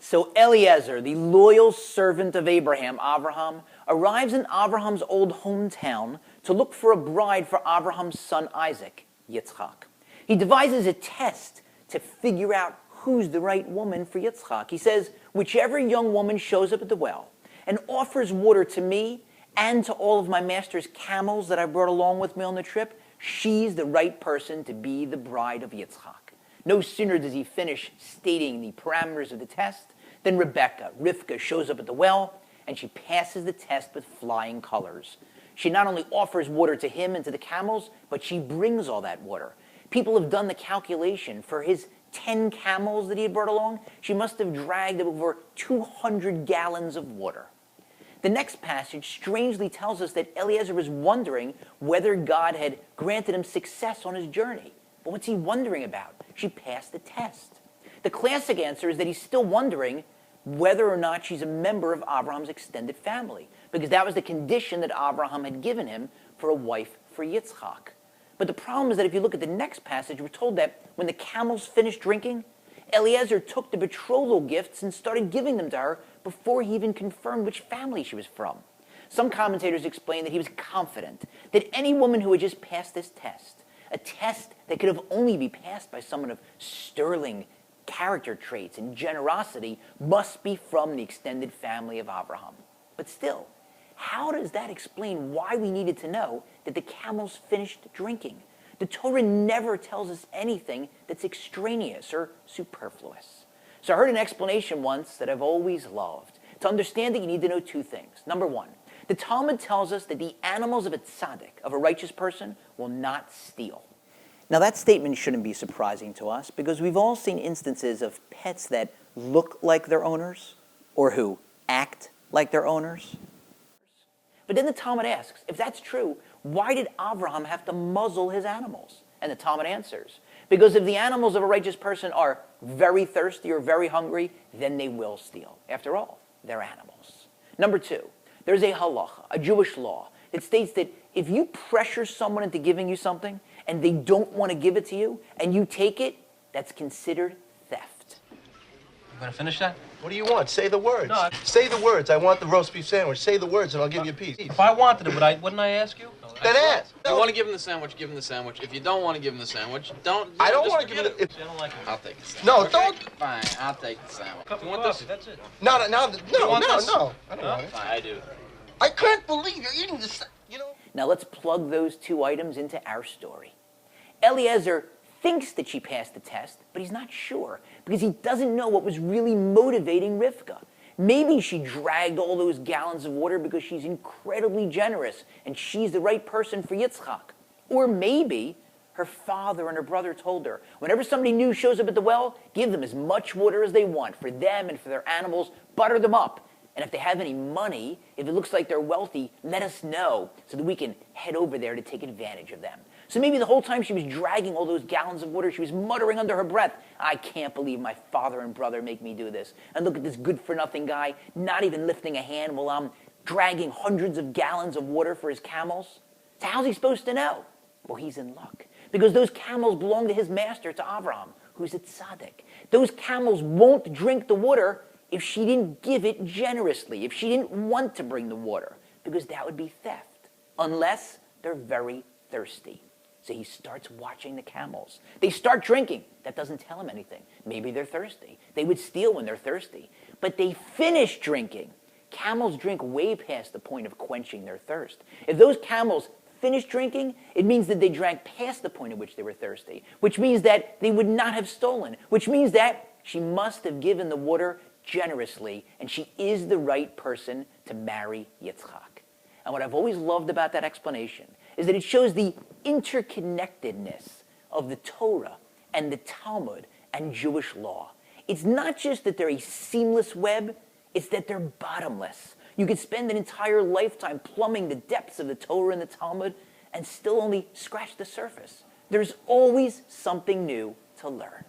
So Eliezer, the loyal servant of Abraham, Avraham, arrives in Avraham's old hometown to look for a bride for Avraham's son Isaac, Yitzchak. He devises a test to figure out who's the right woman for Yitzchak. He says, whichever young woman shows up at the well and offers water to me and to all of my master's camels that I brought along with me on the trip, she's the right person to be the bride of Yitzchak. No sooner does he finish stating the parameters of the test than Rivka, shows up at the well, and she passes the test with flying colors. She not only offers water to him and to the camels, but she brings all that water. People have done the calculation. For his 10 camels that he had brought along, she must have dragged over 200 gallons of water. The next passage strangely tells us that Eliezer was wondering whether God had granted him success on his journey. But what's he wondering about? She passed the test. The classic answer is that he's still wondering whether or not she's a member of Abraham's extended family, because that was the condition that Abraham had given him for a wife for Yitzchak. But the problem is that if you look at the next passage, we're told that when the camels finished drinking, Eliezer took the betrothal gifts and started giving them to her before he even confirmed which family she was from. Some commentators explain that he was confident that any woman who had just passed this test, a test that could have only be passed by someone of sterling character traits and generosity, must be from the extended family of Abraham. But still, how does that explain why we needed to know that the camels finished drinking? The Torah never tells us anything that's extraneous or superfluous. So I heard an explanation once that I've always loved. To understand it, you need to know two things. Number one, the Talmud tells us that the animals of a tzaddik, of a righteous person, will not steal. Now that statement shouldn't be surprising to us because we've all seen instances of pets that look like their owners or who act like their owners. But then the Talmud asks, if that's true, why did Avraham have to muzzle his animals? And the Talmud answers, because if the animals of a righteous person are very thirsty or very hungry, then they will steal. After all, they're animals. Number two, there's a halacha, a Jewish law, that states that if you pressure someone into giving you something and they don't want to give it to you and you take it, that's considered theft. You going to finish that? What do you want? Say the words. No, Say the words. I want the roast beef sandwich. Say the words and I'll give you a piece. If I wanted it, wouldn't I ask you? Then ask. If you want to give him the sandwich, give him the sandwich. If you don't want to give him the sandwich, don't. I don't just want to give forget it. I don't like it. I'll take the sandwich. No, Okay? don't. Fine, I'll take the sandwich. Cup You of want coffee, this? that's it. No. You No. want this? I don't want it. Fine, I do. I can't believe you're eating this. You know. Now let's plug those two items into our story. Eliezer thinks that she passed the test, but he's not sure because he doesn't know what was really motivating Rivka. Maybe she dragged all those gallons of water because she's incredibly generous and she's the right person for Yitzchak. Or maybe her father and her brother told her, whenever somebody new shows up at the well, give them as much water as they want for them and for their animals, butter them up. And if they have any money, if it looks like they're wealthy, let us know so that we can head over there to take advantage of them. So maybe the whole time she was dragging all those gallons of water, she was muttering under her breath, I can't believe my father and brother make me do this. And look at this good-for-nothing guy, not even lifting a hand while I'm dragging hundreds of gallons of water for his camels. So how's he supposed to know? Well, he's in luck. Because those camels belong to his master, to Avraham, who's a tzaddik. Those camels won't drink the water if she didn't give it generously, if she didn't want to bring the water, because that would be theft, unless they're very thirsty. So he starts watching the camels. They start drinking. That doesn't tell him anything. Maybe they're thirsty. They would steal when they're thirsty. But they finish drinking. Camels drink way past the point of quenching their thirst. If those camels finish drinking, it means that they drank past the point at which they were thirsty, which means that they would not have stolen, which means that she must have given the water generously, and she is the right person to marry Yitzchak. And what I've always loved about that explanation is that it shows the interconnectedness of the Torah and the Talmud and Jewish law. It's not just that they're a seamless web, it's that they're bottomless. You could spend an entire lifetime plumbing the depths of the Torah and the Talmud and still only scratch the surface. There's always something new to learn.